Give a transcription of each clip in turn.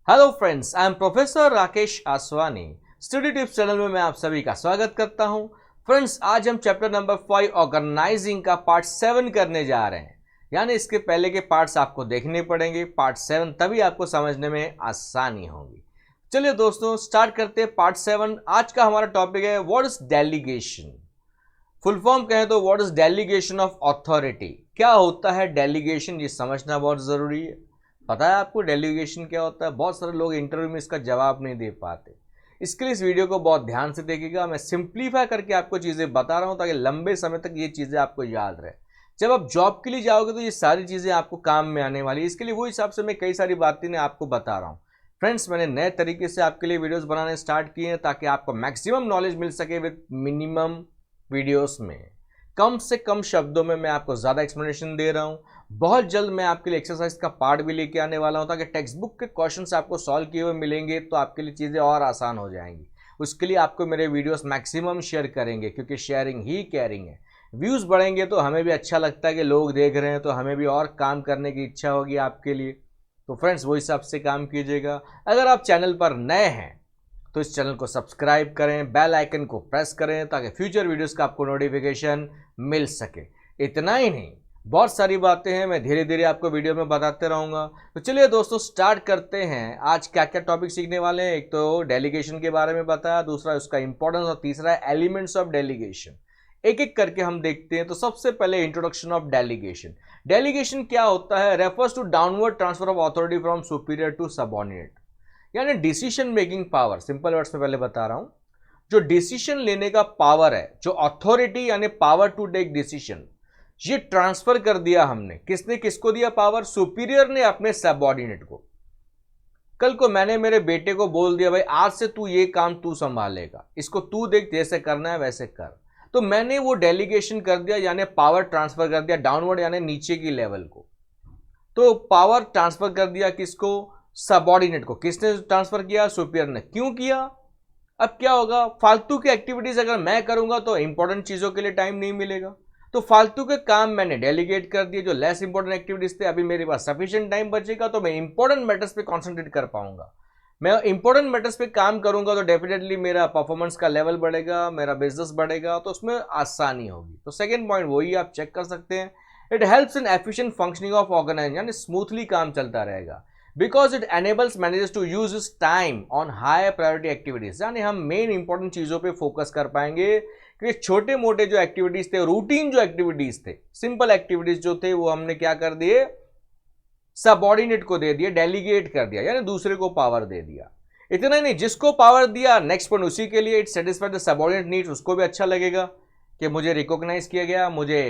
Hello friends, I am professor Rakesh Aswani. Study tips channel में मैं आप सभी का स्वागत करता हूं। फ्रेंड्स, आज हम चैप्टर नंबर 5 ऑर्गेनाइजिंग का पार्ट 7 करने जा रहे हैं। यानी इसके पहले के पार्ट्स आपको देखने पड़ेंगे, पार्ट 7 तभी आपको समझने में आसानी होगी। चलिए दोस्तों, स्टार्ट करते हैं पार्ट 7। आज का हमारा टॉपिक है what is delegation. Full form कहें तो what is delegation of authority. क्या होता है डेलीगेशन, ये समझना बहुत जरूरी है। पता है आपको डेलीगेशन क्या होता है? बहुत सारे लोग इंटरव्यू में इसका जवाब नहीं दे पाते। इसके लिए इस वीडियो को बहुत ध्यान से देखिएगा। मैं सिंप्लीफाई करके आपको चीज़ें बता रहा हूं ताकि लंबे समय तक ये चीज़ें आपको याद रहे। जब आप जॉब के लिए जाओगे तो ये सारी चीज़ें आपको काम में आने वाली है। इसके लिए वो हिसाब से मैं कई सारी बातें आपको बता रहा हूँ। फ्रेंड्स, मैंने नए तरीके से आपके लिए वीडियोज़ बनाने स्टार्ट किए हैं ताकि आपको मैक्सिमम नॉलेज मिल सके विद मिनिमम वीडियोज़ में। कम से कम शब्दों में मैं आपको ज़्यादा एक्सप्लेनेशन दे रहा हूँ। बहुत जल्द मैं आपके लिए एक्सरसाइज का पार्ट भी लेके आने वाला हूँ ताकि टेक्स्ट बुक के क्वेश्चंस आपको सॉल्व किए हुए मिलेंगे तो आपके लिए चीज़ें और आसान हो जाएंगी। उसके लिए आपको मेरे वीडियोस मैक्सिमम शेयर करेंगे क्योंकि शेयरिंग ही केयरिंग है। व्यूज़ बढ़ेंगे तो हमें भी अच्छा लगता है कि लोग देख रहे हैं, तो हमें भी और काम करने की इच्छा होगी आपके लिए। तो फ्रेंड्स, वो हिसाब से काम कीजिएगा। अगर आप चैनल पर नए हैं तो इस चैनल को सब्सक्राइब करें, बेल आइकन को प्रेस करें ताकि फ्यूचर वीडियोस का आपको नोटिफिकेशन मिल सके। इतना ही नहीं, बहुत सारी बातें हैं, मैं धीरे धीरे आपको वीडियो में बताते रहूँगा। तो चलिए दोस्तों, स्टार्ट करते हैं। आज क्या क्या टॉपिक सीखने वाले हैं। एक तो डेलीगेशन के बारे में बताया, दूसरा उसका इंपॉर्टेंस और तीसरा है एलिमेंट्स ऑफ डेलीगेशन। एक एक करके हम देखते हैं। तो सबसे पहले इंट्रोडक्शन ऑफ डेलीगेशन। डेलीगेशन क्या होता है? Refers to downward transfer of authority from superior to subordinate, यानी decision making power. Simple words में पहले बता रहा हूं, जो डिसीजन लेने का पावर है, जो अथॉरिटी यानी पावर टू टेक डिसीजन, ये ट्रांसफर कर दिया हमने। किसने किसको दिया पावर? सुपीरियर ने अपने सबऑर्डिनेट को। कल को मैंने मेरे बेटे को बोल दिया, भाई आज से तू ये काम तू संभालेगा, इसको तू देख, जैसे करना है वैसे कर। तो मैंने वो डेलीगेशन कर दिया, यानी पावर ट्रांसफर कर दिया डाउनवर्ड, यानी नीचे की लेवल को। तो पावर ट्रांसफर कर दिया किसको? सबऑर्डिनेट को। किसने ट्रांसफर किया? सुपीरियर ने। क्यों किया? अब क्या होगा, फालतू की एक्टिविटीज अगर मैं करूंगा तो इंपॉर्टेंट चीजों के लिए टाइम नहीं मिलेगा। तो फालतू के काम मैंने डेलीगेट कर दिए, जो लेस इंपॉर्टेंट एक्टिविटीज थे। अभी मेरे पास सफिशिएंट टाइम बचेगा तो मैं इंपॉर्टेंट मैटर्स पे कंसंट्रेट कर पाऊंगा। मैं इंपॉर्टेंट मैटर्स पे काम करूंगा तो डेफिनेटली मेरा परफॉर्मेंस का लेवल बढ़ेगा, मेरा बिजनेस बढ़ेगा, तो उसमें आसानी होगी। तो सेकेंड पॉइंट वही आप चेक कर सकते हैं। It helps in efficient functioning of organisation, यानी स्मूथली काम चलता रहेगा। Because it enables managers to use his time on high priority activities, यानी हम मेन इंपॉर्टेंट चीजों पे फोकस कर पाएंगे। क्योंकि छोटे मोटे जो एक्टिविटीज थे, रूटीन जो एक्टिविटीज थे, सिंपल एक्टिविटीज जो थे, वो हमने क्या कर दिए? सबऑर्डिनेट को दे दिए, डेलीगेट कर दिया, यानी दूसरे को पावर दे दिया। इतना ही नहीं, जिसको पावर दिया नेक्स्ट पॉइंट उसी के लिए, it satisfied the subordinate needs. उसको भी अच्छा लगेगा कि मुझे रिकॉग्नाइज किया गया, मुझे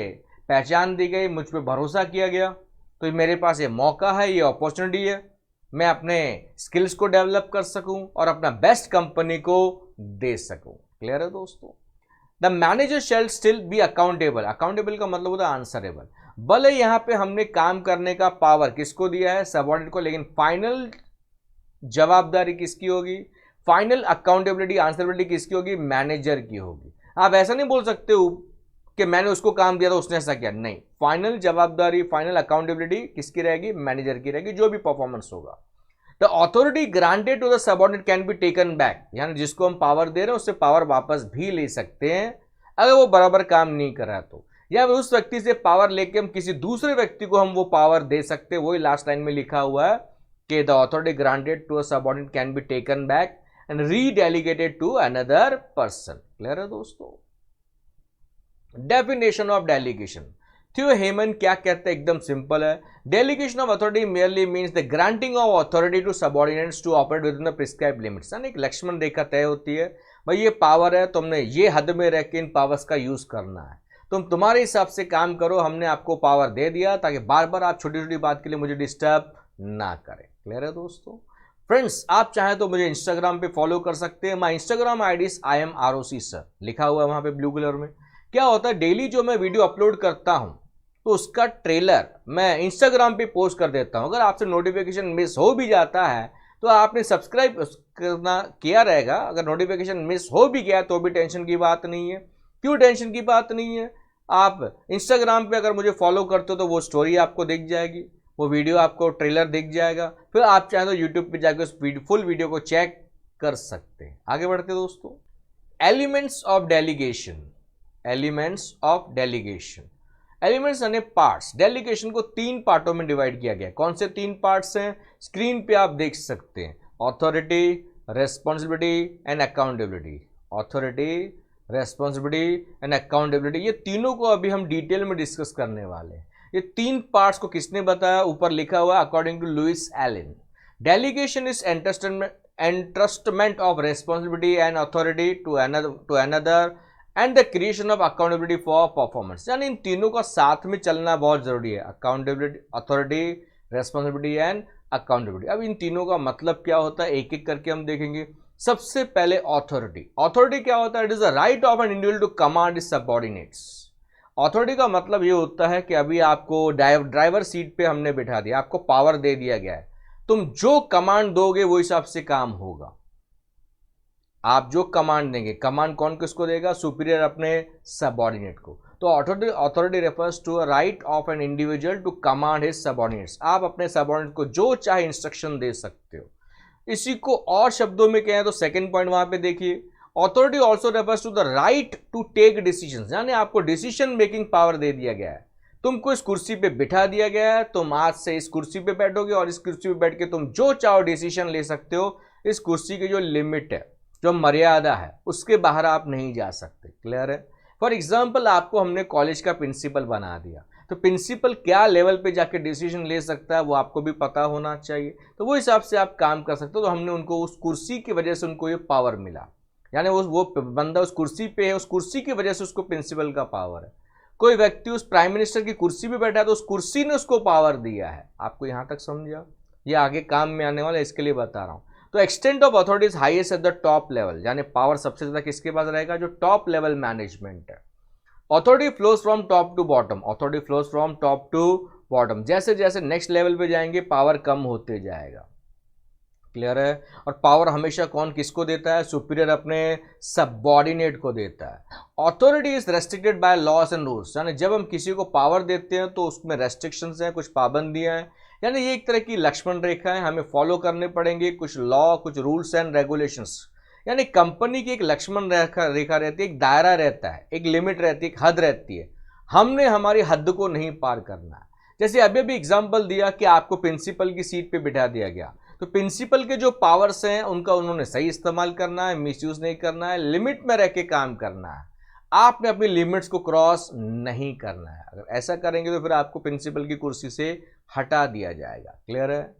पहचान दी गई, मुझ पर भरोसा किया गया, तो मेरे पास ये मौका है, ये अपॉर्चुनिटी है, मैं अपने स्किल्स को डेवलप कर सकूं और अपना बेस्ट कंपनी को दे सकूं। क्लियर है दोस्तों? The manager shall still be accountable. Accountable का मतलब होता है आंसरेबल। भले यहां पे हमने काम करने का पावर किसको दिया है? सबऑर्डिनेट को, लेकिन फाइनल जवाबदारी किसकी होगी? फाइनल अकाउंटेबिलिटी, आंसरेबिलिटी किसकी होगी? मैनेजर की होगी। आप ऐसा नहीं बोल सकते हो कि मैंने उसको काम दिया था उसने ऐसा किया, नहीं। फाइनल जवाबदारी, फाइनल अकाउंटेबिलिटी किसकी रहेगी? मैनेजर की रहेगी, जो भी परफॉर्मेंस होगा। The authority granted to the subordinate can be taken back, यानी जिसको हम पावर दे रहे हैं उससे पावर वापस भी ले सकते हैं अगर वो बराबर काम नहीं कर रहा तो। या उस व्यक्ति से पावर लेके हम किसी दूसरे व्यक्ति को हम वो पावर दे सकते हैं। वही लास्ट लाइन में लिखा हुआ है कि the authority granted to a subordinate can be taken back and redelegated to another person. Clear है दोस्तों? डेफिनेशन ऑफ डेलीगेशन, थियो हेमन क्या कहते हैं? एकदम सिंपल है। Delegation of authority merely means the granting of authority to subordinates to operate within the prescribed limits, यानी एक लक्ष्मण रेखा तय होती है, भाई ये पावर है, तुमने ये हद में रह के इन पावर्स का यूज करना है, तुम तुम्हारे हिसाब से काम करो, हमने आपको पावर दे दिया ताकि बार बार आप छोटी छोटी बात के लिए मुझे डिस्टर्ब ना करें। क्लियर है दोस्तों? फ्रेंड्स, आप चाहें तो मुझे इंस्टाग्राम पे फॉलो कर सकते हैं। My Instagram ID IMROC sir लिखा हुआ है वहां पे ब्लू कलर में। क्या होता है, डेली जो मैं वीडियो अपलोड करता हूं तो उसका ट्रेलर मैं इंस्टाग्राम पे पोस्ट कर देता हूं। अगर आपसे नोटिफिकेशन मिस हो भी जाता है तो आपने सब्सक्राइब करना किया रहेगा। अगर नोटिफिकेशन मिस हो भी गया तो भी टेंशन की बात नहीं है। क्यों टेंशन की बात नहीं है? आप इंस्टाग्राम पे अगर मुझे फॉलो करते हो तो वो स्टोरी आपको दिख जाएगी, वो वीडियो आपको ट्रेलर दिख जाएगा, फिर आप चाहें तो यूट्यूब पे जाकर उस फुल वीडियो को चेक कर सकते हैं। आगे बढ़ते हैं दोस्तों। Elements of delegation. Elements of delegation, elements यानी पार्ट्स। डेलीगेशन को 3 पार्टों में डिवाइड किया गया। कौन से 3 पार्ट्स हैं? स्क्रीन पे आप देख सकते हैं। Authority, responsibility and accountability. Authority, responsibility and accountability, ये तीनों को अभी हम डिटेल में डिस्कस करने वाले हैं। ये 3 पार्ट्स को किसने बताया? ऊपर लिखा हुआ according to Louis Allen. Delegation is entrustment of responsibility and authority to another and the creation of accountability for performance। यानी इन तीनों का साथ में चलना बहुत जरूरी है। Accountability, authority, responsibility and accountability. अब इन तीनों का मतलब क्या होता है एक एक करके हम देखेंगे। सबसे पहले ऑथोरिटी। ऑथोरिटी क्या होता है? It is the right of an individual to command his subordinates. Authority का मतलब ये होता है कि अभी आपको ड्राइवर सीट पे हमने बिठा दिया, आपको पावर दे दिया गया है, तुम जो कमांड दोगे वो हिसाब से काम होगा। आप जो कमांड देंगे, कमांड कौन किसको देगा? सुपीरियर अपने सबऑर्डिनेट को। तो authority refers to a right of an individual to command his subordinates. आप अपने सबऑर्डिनेट को जो चाहे इंस्ट्रक्शन दे सकते हो। इसी को और शब्दों में कहें तो सेकंड पॉइंट वहां पे देखिए, authority also refers to the right to take decision. यानी आपको डिसीजन मेकिंग पावर दे दिया गया है। तुमको इस कुर्सी पे बिठा दिया गया है, तुम आज से इस कुर्सी पे बैठोगे और इस कुर्सी पे बैठ के तुम जो चाहो डिसीजन ले सकते हो। इस कुर्सी की जो लिमिट है, जो मर्यादा है, उसके बाहर आप नहीं जा सकते। क्लियर है? फॉर एग्जाम्पल आपको हमने कॉलेज का प्रिंसिपल बना दिया, तो प्रिंसिपल क्या लेवल पे जाके डिसीजन ले सकता है वो आपको भी पता होना चाहिए। तो वो हिसाब से आप काम कर सकते हो। तो हमने उनको उस कुर्सी की वजह से उनको ये पावर मिला, यानी वो बंदा उस कुर्सी पे है, उस कुर्सी की वजह से उसको प्रिंसिपल का पावर है। कोई व्यक्ति उस प्राइम मिनिस्टर की कुर्सी पे बैठा है तो उस कुर्सी ने उसको पावर दिया है। आपको यहां तक समझा? ये आगे काम में आने वाला है, इसके लिए बता रहा हूं। तो extent of authority is highest at the top level, यानी पावर सबसे ज्यादा किसके पास रहेगा? जो टॉप लेवल मैनेजमेंट है। Authority flows from top to bottom. Authority flows from top to bottom. जैसे जैसे नेक्स्ट लेवल पे जाएंगे पावर कम होते जाएगा। क्लियर है? और पावर हमेशा कौन किसको देता है? सुपीरियर अपने सबऑर्डिनेट को देता है। Authority is restricted by loss and rules, यानी जब हम किसी को पावर देते हैं तो उसमें रेस्ट्रिक्शंस हैं, कुछ पाबंदियां हैं। यानी ये एक तरह की लक्ष्मण रेखा है, हमें फॉलो करने पड़ेंगे कुछ लॉ, कुछ रूल्स एंड रेगुलेशंस। यानी कंपनी की एक लक्ष्मण रेखा रहती है, एक दायरा रहता है, एक लिमिट रहती है, एक हद रहती है। हमने हमारी हद को नहीं पार करना है। जैसे अभी भी एग्जाम्पल दिया कि आपको प्रिंसिपल की सीट पे बिठा दिया गया, तो प्रिंसिपल के जो पावर्स हैं उनका उन्होंने सही इस्तेमाल करना है, मिसयूज नहीं करना है, लिमिट में रह के काम करना है। आपने अपनी लिमिट्स को क्रॉस नहीं करना है। अगर ऐसा करेंगे तो फिर आपको प्रिंसिपल की कुर्सी से हटा दिया जाएगा। क्लियर है?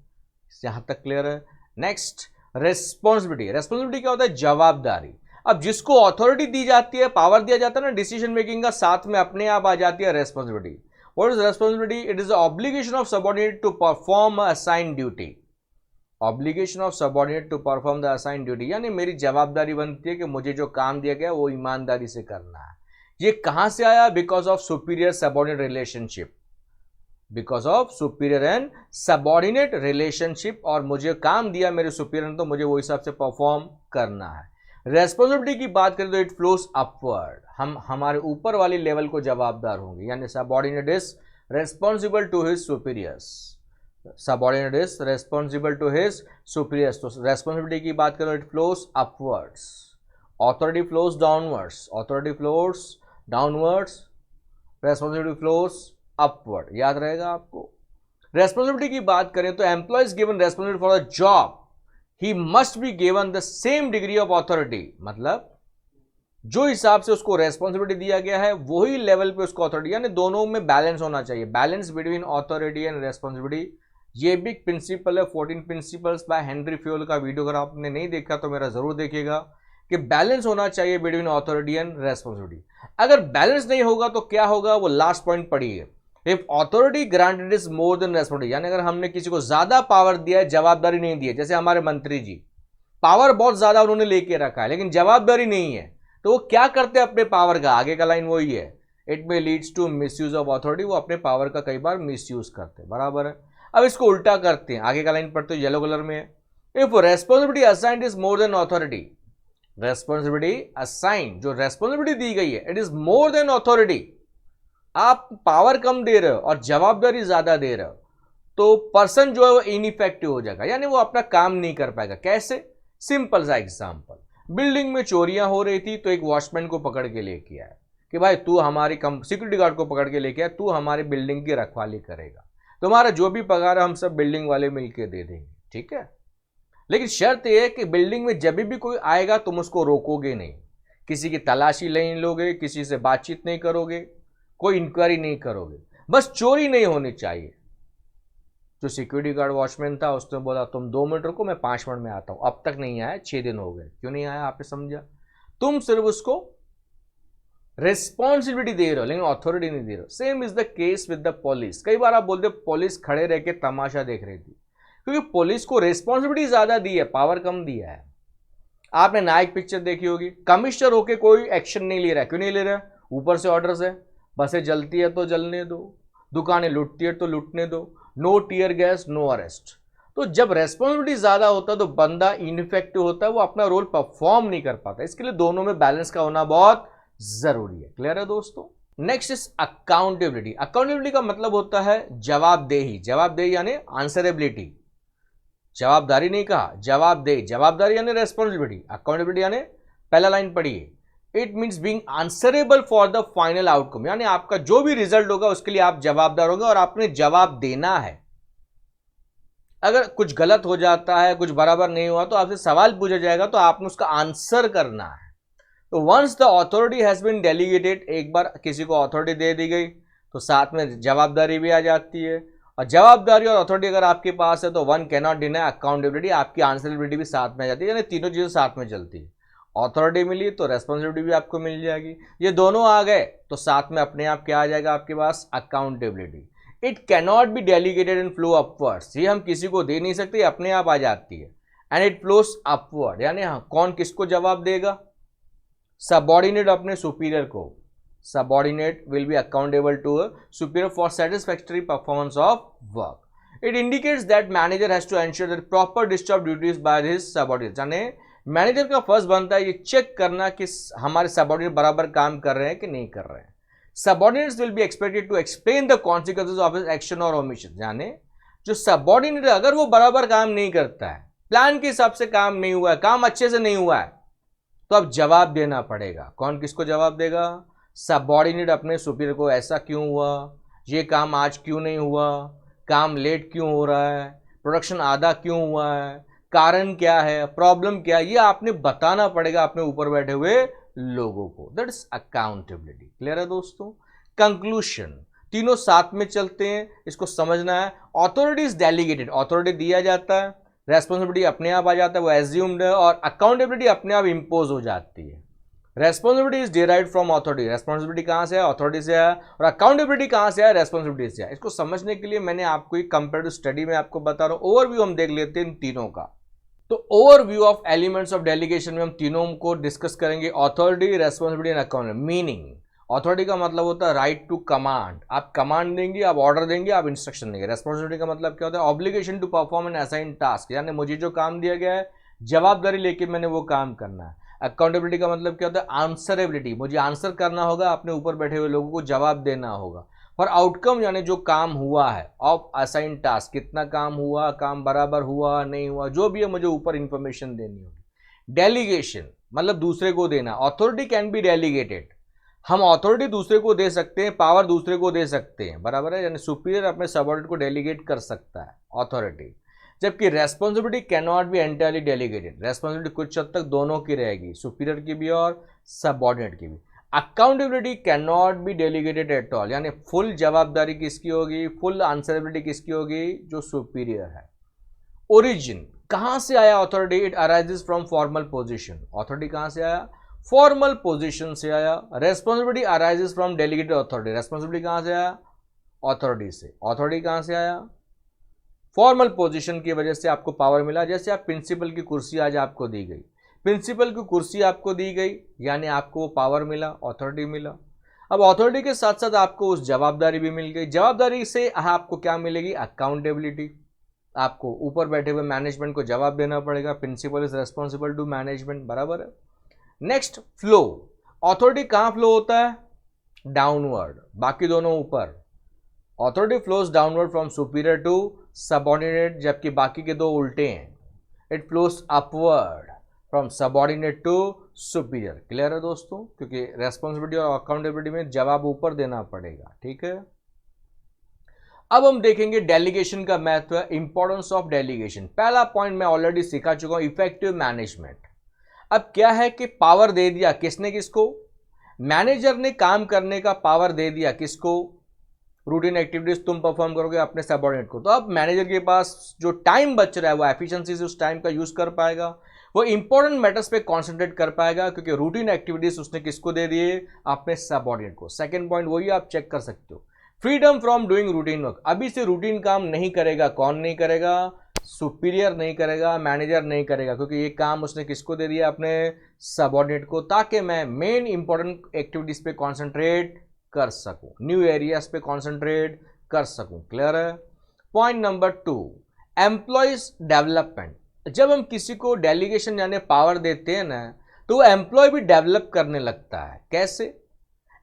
यहां तक क्लियर है? Next, responsibility. रेस्पॉन्सिबिलिटी क्या होता है? जवाबदारी। अब जिसको अथॉरिटी दी जाती है, पावर दिया जाता है ना डिसीजन मेकिंग का, साथ में अपने आप आ जाती है responsibility. What is responsibility? It is the obligation of subordinate to perform a assigned duty. Obligation of subordinate to perform the assigned duty, यानी मेरी जवाबदारी बनती है कि मुझे जो काम दिया गया वो ईमानदारी से करना है। ये कहां से आया? Because of superior subordinate relationship. Because of superior and subordinate relationship, और मुझे काम दिया मेरे सुपीरियर ने तो मुझे वो हिसाब से परफॉर्म करना है। रेस्पॉन्सिबिलिटी की बात करें तो इट फ्लोज अपवर्ड, हम हमारे ऊपर वाली लेवल को जवाबदार होंगे। यानी subordinate is responsible to his superiors. Subordinate is responsible to his superiors. तो रेस्पॉन्सिबिलिटी की बात करें it flows upwards. Authority flows downwards. Authority flows downwards, responsibility flows upward. याद रहेगा आपको। रेस्पॉन्सिबिलिटी की बात करें तो employees given responsibility for the job, he must be given the same degree of authority. मतलब जो हिसाब से उसको रेस्पॉन्सिबिलिटी दिया गया है वही लेवल पे उसको अथॉरिटी, यानी दोनों में बैलेंस होना चाहिए। Balance between authority and responsibility, ये भी प्रिंसिपल है 14 प्रिंसिपल्स बाय हेनरी फ्योल का वीडियो अगर आपने नहीं देखा तो मेरा जरूर देखिएगा कि बैलेंस होना चाहिए बिटवीन ऑथोरिटी एंड रेस्पॉन्सिबिलिटी। अगर बैलेंस नहीं होगा तो क्या होगा? वो लास्ट पॉइंट पढ़िए। If authority granted is more than responsibility, यानी अगर हमने किसी को ज्यादा पावर दिया है, जवाबदारी नहीं दी है, जैसे हमारे मंत्री जी पावर बहुत ज्यादा उन्होंने लेके रखा है लेकिन जवाबदारी नहीं है, तो वो क्या करते हैं अपने पावर का? आगे का लाइन वही है, it may leads to misuse of authority. वो अपने पावर का कई बार मिसयूज करते हैं। बराबर है? अब इसको उल्टा करते हैं, आगे का लाइन पढ़ते हो, येलो कलर में है। If responsibility assigned is more than authority, responsibility assign, जो रेस्पॉन्सिबिलिटी दी गई है, it is more than authority. आप पावर कम दे रहे हो और जवाबदारी ज्यादा दे रहे हो, तो पर्सन जो है वो इनइफेक्टिव हो जाएगा, यानी वो अपना काम नहीं कर पाएगा। कैसे? सिंपल सा एग्जांपल, बिल्डिंग में चोरियां हो रही थी तो एक वॉचमैन को पकड़ के लेके आया कि भाई तू हमारी सिक्योरिटी गार्ड को पकड़ के लेके आया, तू हमारी बिल्डिंग की रखवाली करेगा, तुम्हारा जो भी पगार है हम सब बिल्डिंग वाले मिलके दे देंगे, ठीक है। लेकिन शर्त यह है कि बिल्डिंग में जब भी कोई आएगा तुम उसको रोकोगे नहीं, किसी की तलाशी नहीं लोगे, किसी से बातचीत नहीं करोगे, कोई इंक्वायरी नहीं करोगे, बस चोरी नहीं होनी चाहिए। जो सिक्योरिटी गार्ड वॉचमैन था उसने बोला तुम 2 मिनट रुको, मैं 5 मिनट में आता हूं। अब तक नहीं आया, 6 दिन हो गए, क्यों नहीं आया आपने समझा? तुम सिर्फ उसको रिस्पॉन्सिबिलिटी दे रहे हो लेकिन अथॉरिटी नहीं दे रहे हो। Same is the case with the police. कई बार आप बोलते पुलिस खड़े रह के तमाशा देख रही थी, क्योंकि पुलिस को रिस्पॉन्सिबिलिटी ज्यादा दी है, पावर कम दिया है। आपने नायक पिक्चर देखी होगी, कमिश्नर होके कोई एक्शन नहीं ले रहा है। क्यों नहीं ले रहा है? ऊपर से ऑर्डर्स है, बसें जलती है तो जलने दो, दुकानें लुटती है तो लुटने दो, no tear gas no arrest. तो जब रेस्पॉन्सिबिलिटी ज्यादा होता है तो बंदा इनइफेक्टिव होता है, वो अपना रोल परफॉर्म नहीं कर पाता। इसके लिए दोनों में बैलेंस का होना बहुत जरूरी है। क्लियर है दोस्तों? Next is accountability. अकाउंटेबिलिटी का मतलब होता है जवाबदेही। जवाबदेही यानी आंसरेबिलिटी, जवाबदारी नहीं कहा, जवाबदेही। जवाबदारी यानी रेस्पॉन्सिबिलिटी, अकाउंटेबिलिटी यानी पहला लाइन पढ़िए, it means being answerable for the final outcome, यानी आपका जो भी रिजल्ट होगा उसके लिए आप जवाबदार होंगे और आपने जवाब देना है। अगर कुछ गलत हो जाता है, कुछ बराबर नहीं हुआ तो आपसे सवाल पूछा जाएगा तो आपने उसका आंसर करना है। तो once the authority has been delegated, एक बार किसी को अथॉरिटी दे दी गई तो साथ में जवाबदारी भी आ जाती है। और जवाबदारी और अथॉरिटी अगर आपके पास है तो one can not deny accountability, आपकी आंसरेबिलिटी भी साथ में आ जाती है, यानी तीनों चीजें साथ में चलती है। अथॉरिटी मिली तो रेस्पॉन्सिबिलिटी भी आपको मिल जाएगी, ये दोनों आ गए तो साथ में अपने आप क्या आ जाएगा आपके पास? Accountability. It can not be delegated and flow upwards, ये हम किसी को दे नहीं सकते, अपने आप आ जाती है। एंड इट फ्लोस अपवर्ड, यानी कौन किसको जवाब देगा? सबऑर्डिनेट अपने सुपीरियर को, subordinate will be accountable to a superior for satisfactory performance of work. It indicates that manager has to ensure that proper discharge duties by his subordinates. यानी manager का फर्ज बनता है ये चेक करना कि हमारे सबऑर्डिनेट बराबर काम कर रहे हैं कि नहीं कर रहे हैं। Subordinates will be expected to explain the consequences of his action और ओमिशन, यानी जो सबऑर्डिनेट है अगर वो बराबर काम नहीं करता है, प्लान के हिसाब से काम नहीं हुआ है, काम अच्छे से नहीं हुआ है, तो अब जवाब देना पड़ेगा। कौन किसको जवाब देगा? सबऑर्डिनेट अपने सुपीरियर को, ऐसा क्यों हुआ, ये काम आज क्यों नहीं हुआ, काम लेट क्यों हो रहा है, प्रोडक्शन आधा क्यों हुआ है, कारण क्या है, प्रॉब्लम क्या है, ये आपने बताना पड़ेगा अपने ऊपर बैठे हुए लोगों को। That is accountability. क्लियर है दोस्तों? कंक्लूशन, तीनों साथ में चलते हैं, इसको समझना है। अथॉरिटी इज डेलीगेटेड, अथॉरिटी दिया जाता है, रेस्पॉन्सिबिलिटी अपने आप आ जाता है, वो एज्यूम्ड है, और अकाउंटेबिलिटी अपने आप इंपोज हो जाती है। Responsibility is derived from authority, responsibility कहां से है? अथॉरिटी से है। और अकाउंटेबिलिटी कहां से है? रेस्पॉन्सिबिलिटी से है। इसको समझने के लिए मैंने आपको एक कंपेरेटिव स्टडी में आपको बता रहा हूं, ओवरव्यू हम देख लेते हैं इन तीनों का। तो overview of elements of delegation में हम तीनों को डिस्कस करेंगे, authority, responsibility and accountability. Meaning, authority का मतलब होता है राइट टू कमांड, आप कमांड देंगे, आप ऑर्डर देंगे, आप इंस्ट्रक्शन देंगे। रेस्पॉन्सिबिलिटी का मतलब क्या होता है? Obligation to perform an assign task, यानी मुझे जो काम दिया गया है जवाबदारी लेके मैंने वो काम करना है। अकाउंटेबिलिटी का मतलब क्या होता है? आंसरेबिलिटी, मुझे आंसर करना होगा, अपने ऊपर बैठे हुए लोगों को जवाब देना होगा फॉर आउटकम, यानी जो काम हुआ है, ऑफ असाइन टास्क, कितना काम हुआ, काम बराबर हुआ नहीं हुआ, जो भी है मुझे ऊपर इंफॉर्मेशन देनी होगी। डेलीगेशन मतलब दूसरे को देना, अथॉरिटी कैन बी डेलीगेटेड, हम अथॉरिटी दूसरे को दे सकते हैं, पावर दूसरे को दे सकते हैं, बराबर है, यानी सुपीरियर अपने सबऑर्डिनेट को डेलीगेट कर सकता है, अथॉरिटी। जबकि responsibility can not B entirely delegated, responsibility कुछ हद तक दोनों की रहेगी, सुपीरियर की भी और सबऑर्डिनेट की भी। Accountability can not be delegated at all, यानी फुल जवाबदारी किसकी होगी, फुल आंसरेबिलिटी किसकी होगी? जो सुपीरियर है। ओरिजिन, कहां से आया authority? It arises from formal position, authority कहां से आया? फॉर्मल पोजीशन से आया। Responsibility arises from delegated authority, responsibility कहां से आया? अथॉरिटी से। अथॉरिटी कहां से आया? फॉर्मल पोजीशन की वजह से आपको पावर मिला। जैसे आप प्रिंसिपल की कुर्सी आज आपको दी गई, प्रिंसिपल की कुर्सी आपको दी गई, यानी आपको वो पावर मिला, अथॉरिटी मिला। अब अथॉरिटी के साथ साथ आपको उस जवाबदारी भी मिल गई, जवाबदारी से आपको क्या मिलेगी? अकाउंटेबिलिटी, आपको ऊपर बैठे हुए मैनेजमेंट को जवाब देना पड़ेगा, principal is responsible to management, बराबर है। नेक्स्ट, फ्लो, अथॉरिटी कहां फ्लो होता है? डाउनवर्ड, बाकी दोनों ऊपर। Authority flows downward from superior to subordinate, जबकि बाकी के दो उल्टे हैं, it flows upward from subordinate to superior. Clear है दोस्तों, क्योंकि रेस्पॉन्सिबिलिटी और अकाउंटेबिलिटी में जवाब ऊपर देना पड़ेगा, ठीक है। अब हम देखेंगे डेलीगेशन का महत्व, इंपॉर्टेंस ऑफ डेलीगेशन। पहला पॉइंट मैं ऑलरेडी सिखा चुका हूं, इफेक्टिव मैनेजमेंट। अब क्या है कि पावर दे दिया किसने किसको, मैनेजर ने काम करने का पावर दे दिया किसको, रूटीन एक्टिविटीज तुम परफॉर्म करोगे अपने सबऑर्डिनेट को। तो अब मैनेजर के पास जो टाइम बच रहा है वो एफिशिएंसी से उस टाइम का यूज कर पाएगा, वो इंपॉर्टेंट मैटर्स पे कॉन्सेंट्रेट कर पाएगा, क्योंकि रूटीन एक्टिविटीज उसने किसको दे दिए, अपने सबऑर्डिनेट को। सेकंड पॉइंट वही आप चेक कर सकते हो, freedom from doing routine work. अभी से रूटीन काम नहीं करेगा, कौन नहीं करेगा, सुपीरियर नहीं करेगा, मैनेजर नहीं करेगा, क्योंकि ये काम उसने किसको दे दिया, अपने सबऑर्डिनेट को, ताकि मैं मेन इंपॉर्टेंट एक्टिविटीज पे कॉन्सेंट्रेट कर सकूं, न्यू एरियाज पे कॉन्सेंट्रेट कर सकूं। क्लियर है। Point number 2, employees development. जब हम किसी को डेलीगेशन यानी पावर देते हैं ना, तो एम्प्लॉय भी डेवलप करने लगता है। कैसे,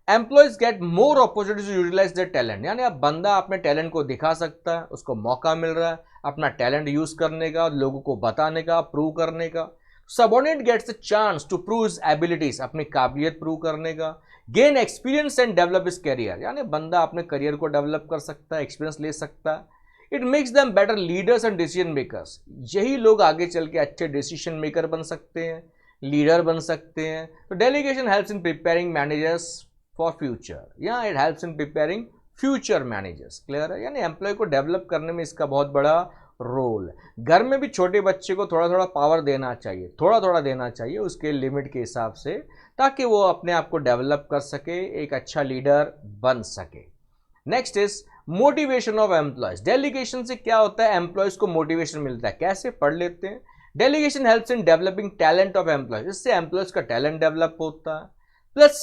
employees get more opportunity to utilize their talent, यानी अब बंदा अपने टैलेंट को दिखा सकता है, उसको मौका मिल रहा है अपना टैलेंट यूज करने का, लोगों को बताने का, प्रूव करने का। Subordinate gets a chance to prove his abilities, अपनी काबिलियत प्रूव करने का, gain experience and develop his career, यानी बंदा अपने करियर को डेवलप कर सकता है, एक्सपीरियंस ले सकता है। It makes them better leaders and decision makers, यही लोग आगे चल के अच्छे डिसीजन मेकर बन सकते हैं, लीडर बन सकते हैं। तो delegation helps in preparing managers for future, या it helps in preparing future managers. Clear है, यानी एम्प्लॉय को डेवलप करने में इसका बहुत बड़ा रोल है। घर में भी छोटे बच्चे को थोड़ा थोड़ा पावर देना चाहिए, थोड़ा थोड़ा देना चाहिए उसके लिमिट के हिसाब से, ताकि वो अपने आप को डेवलप कर सके, एक अच्छा लीडर बन सके। Next is motivation of employees. Delegation से क्या होता है, एम्प्लॉयज को मोटिवेशन मिलता है। कैसे, पढ़ लेते हैं। Delegation helps in developing talent of employees, इससे एम्प्लॉयज का टैलेंट डेवलप होता है। Plus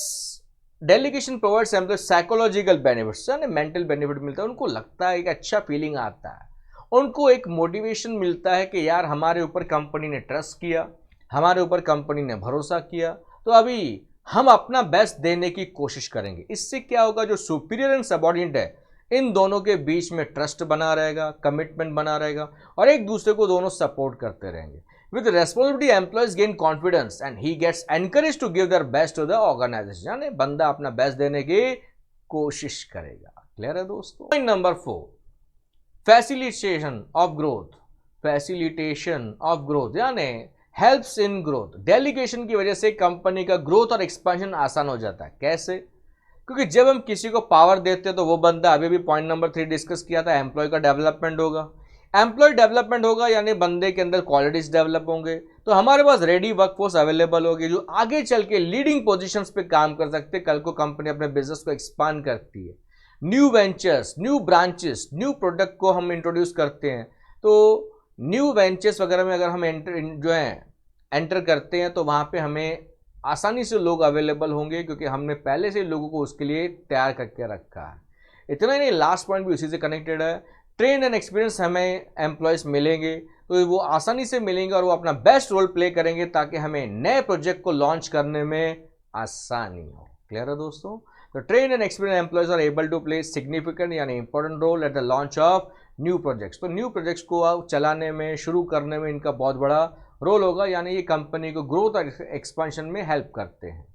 delegation provides employees psychological benefits, यानी मेंटल बेनिफिट मिलता है, उनको लगता है एक अच्छा फीलिंग आता है, उनको एक मोटिवेशन मिलता है कि यार हमारे ऊपर कंपनी ने ट्रस्ट किया, हमारे ऊपर कंपनी ने भरोसा किया, तो अभी हम अपना बेस्ट देने की कोशिश करेंगे। इससे क्या होगा, जो सुपीरियर एंड सबऑर्डिनेट है इन दोनों के बीच में ट्रस्ट बना रहेगा, कमिटमेंट बना रहेगा, और एक दूसरे को दोनों सपोर्ट करते रहेंगे। With responsibility employees gain confidence and he gets encourage to give their best to the organisation, यानी बंदा अपना बेस्ट देने की कोशिश करेगा। क्लियर है दोस्तों। Point number 4, facilitation of growth. Facilitation of growth यानी हेल्प्स इन ग्रोथ। डेलीगेशन की वजह से कंपनी का ग्रोथ और एक्सपेंशन आसान हो जाता है। कैसे, क्योंकि जब हम किसी को पावर देते हैं तो वो बंदा, अभी भी पॉइंट नंबर 3 डिस्कस किया था, एम्प्लॉय का डेवलपमेंट होगा। एम्प्लॉय डेवलपमेंट होगा यानी बंदे के अंदर क्वालिटीज डेवलप होंगे, तो हमारे पास रेडी वर्कफोर्स अवेलेबल होगी जो आगे चल के लीडिंग पोजीशंस पे काम कर सकते हैं। कल को कंपनी अपने बिजनेस को एक्सपांड करती है, new ventures, new branches, new product को हम इंट्रोड्यूस करते हैं, तो न्यू वेंचर्स वगैरह में अगर हम एंटर करते हैं तो वहाँ पे हमें आसानी से लोग अवेलेबल होंगे, क्योंकि हमने पहले से लोगों को उसके लिए तैयार करके रखा है। इतना ही नहीं, लास्ट पॉइंट भी उसी से कनेक्टेड है। ट्रेन एंड एक्सपीरियंस हमें एम्प्लॉयज़ मिलेंगे तो वो आसानी से मिलेंगे और वो अपना बेस्ट रोल प्ले करेंगे, ताकि हमें नए प्रोजेक्ट को लॉन्च करने में आसानी हो। क्लियर है दोस्तों। तो train and experience employees are able to play significant यानी important role at the launch of new projects. तो न्यू प्रोजेक्ट्स को चलाने में, शुरू करने में इनका बहुत बड़ा रोल होगा, यानी ये कंपनी को ग्रोथ और एक्सपेंशन में हेल्प करते हैं।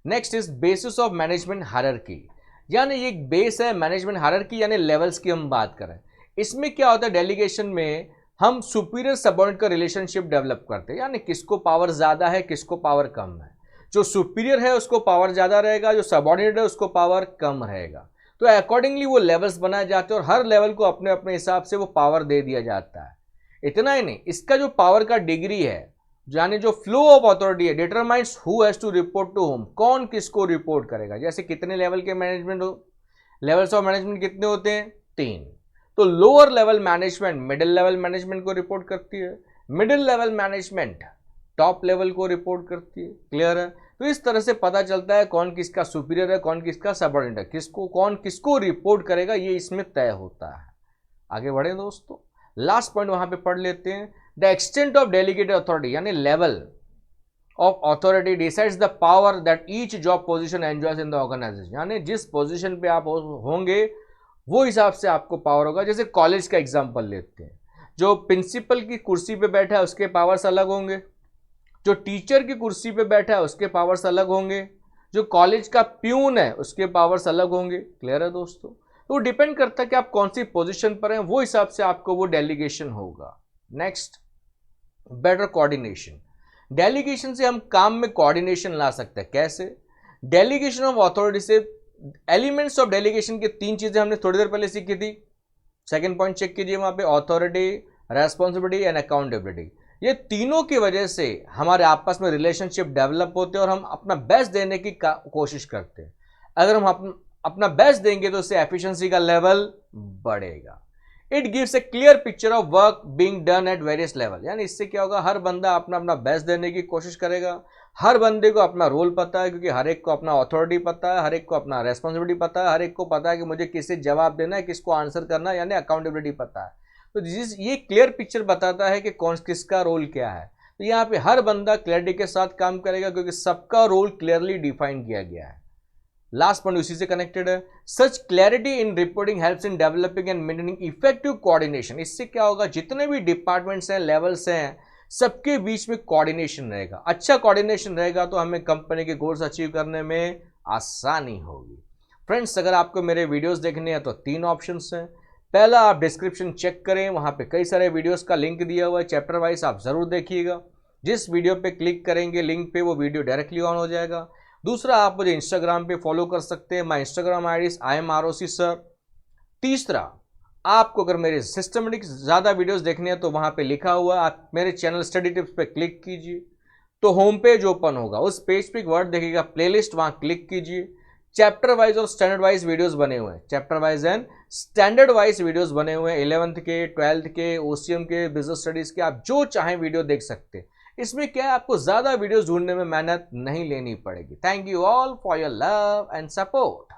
Next is basis of management hierarchy, यानी ये एक बेस है मैनेजमेंट हायरार्की, यानी लेवल्स की हम बात करें। इसमें क्या होता है, डेलीगेशन में हम सुपीरियर सबऑर्डिनेट का रिलेशनशिप डेवलप करते हैं, यानी किसको पावर ज़्यादा है, किसको पावर कम है। जो सुपीरियर है उसको पावर ज़्यादा रहेगा, जो सबऑर्डिनेट है उसको पावर कम रहेगा। तो अकॉर्डिंगली वो लेवल्स बनाए जाते हैं और हर लेवल को अपने अपने हिसाब से वो पावर दे दिया जाता है। इतना ही नहीं, इसका जो पावर का डिग्री है, यानी जो फ्लो ऑफ अथॉरिटी है, determines who has to report to whom, कौन किसको रिपोर्ट करेगा। जैसे कितने लेवल के मैनेजमेंट लेवल्स ऑफ मैनेजमेंट कितने होते हैं, 3। तो lower level management middle level management को रिपोर्ट करती है, middle level management top level को रिपोर्ट करती है। क्लियर है। तो इस तरह से पता चलता है कौन किसका सुपीरियर है, कौन किसका सबऑर्डिनेट है, कौन किसको रिपोर्ट करेगा, ये इसमें तय होता है। आगे बढ़े दोस्तों, लास्ट पॉइंट वहां पे पढ़ लेते हैं। The extent of delegated authority यानी level of authority decides the power that each job position enjoys in the organisation, यानी जिस पोजीशन पे आप होंगे वो हिसाब से आपको पावर होगा। जैसे कॉलेज का एग्जाम्पल लेते हैं, जो प्रिंसिपल की कुर्सी पे बैठा है उसके पावर्स अलग होंगे, जो टीचर की कुर्सी पे बैठा है उसके पावर्स अलग होंगे, जो कॉलेज का प्यून है उसके पावर्स अलग होंगे। क्लियर है दोस्तों? तो डिपेंड करता है कि आप कौन सी पोजीशन पर हैं, वो हिसाब से आपको वो डेलीगेशन होगा। Next, better coordination. डेलीगेशन से हम काम में कोऑर्डिनेशन ला सकते हैं। कैसे? डेलीगेशन ऑफ अथॉरिटी से एलिमेंट्स ऑफ डेलीगेशन की 3 चीजें हमने थोड़ी देर पहले सीखी थी। सेकंड पॉइंट चेक कीजिए वहां पे, अथॉरिटी, रेस्पॉन्सिबिलिटी एंड अकाउंटेबिलिटी। ये तीनों की वजह से हमारे आपस में रिलेशनशिप डेवलप होते हैं और हम अपना बेस्ट देने की कोशिश करते हैं। अगर हम अपना बेस्ट देंगे तो उससे एफिशिएंसी का लेवल बढ़ेगा। It gives A clear picture of work being done at various level. यानी इससे क्या होगा, हर बंदा अपना अपना बेस्ट देने की कोशिश करेगा। हर बंदे को अपना रोल पता है, क्योंकि हर एक को अपना अथॉरिटी पता है, हर एक को अपना रेस्पॉन्सिबिलिटी पता है, हर एक को पता है कि मुझे किससे जवाब देना है, किसको आंसर करना है, यानी अकाउंटेबिलिटी पता है। तो ये क्लियर पिक्चर बताता है कि कौन किसका रोल क्या है। तो यहाँ पे हर बंदा क्लैरिटी के साथ काम करेगा, क्योंकि सबका रोल क्लियरली डिफाइन किया गया है। लास्ट पॉइंट उसी से कनेक्टेड है। Such clarity in reporting helps in developing and maintaining effective coordination. इससे क्या होगा, जितने भी डिपार्टमेंट्स हैं, लेवल्स हैं, सबके बीच में कोऑर्डिनेशन रहेगा। अच्छा कोऑर्डिनेशन रहेगा तो हमें कंपनी के गोल्स अचीव करने में आसानी होगी। फ्रेंड्स, अगर आपको मेरे वीडियोस देखने हैं तो 3 ऑप्शंस हैं। पहला, आप डिस्क्रिप्शन चेक करें, वहां पे कई सारे वीडियोस का लिंक दिया हुआ है, चैप्टर वाइज आप जरूर देखिएगा। जिस वीडियो पे क्लिक करेंगे लिंक पे, वो वीडियो डायरेक्टली ऑन हो जाएगा। दूसरा, आप मुझे इंस्टाग्राम पे फॉलो कर सकते हैं, my Instagram ID IMROC sir. तीसरा, आपको अगर मेरे सिस्टमेटिक ज़्यादा वीडियोस देखने हैं तो वहाँ पे लिखा हुआ, आप मेरे चैनल स्टडी टिप्स पे क्लिक कीजिए तो होम पेज ओपन होगा। उस पेज पे एक वर्ड देखिएगा, प्लेलिस्ट, वहाँ क्लिक कीजिए। चैप्टर वाइज और स्टैंडर्ड वाइज वीडियोस बने हुए हैं, chapter wise and standard wise videos बने हुए हैं। 11th के, 12th के, OCM के, बिजनेस स्टडीज के, आप जो चाहें वीडियो देख सकते हैं। इसमें क्या है, आपको ज़्यादा वीडियोस ढूंढने में मेहनत नहीं लेनी पड़ेगी। Thank you all for your love and support.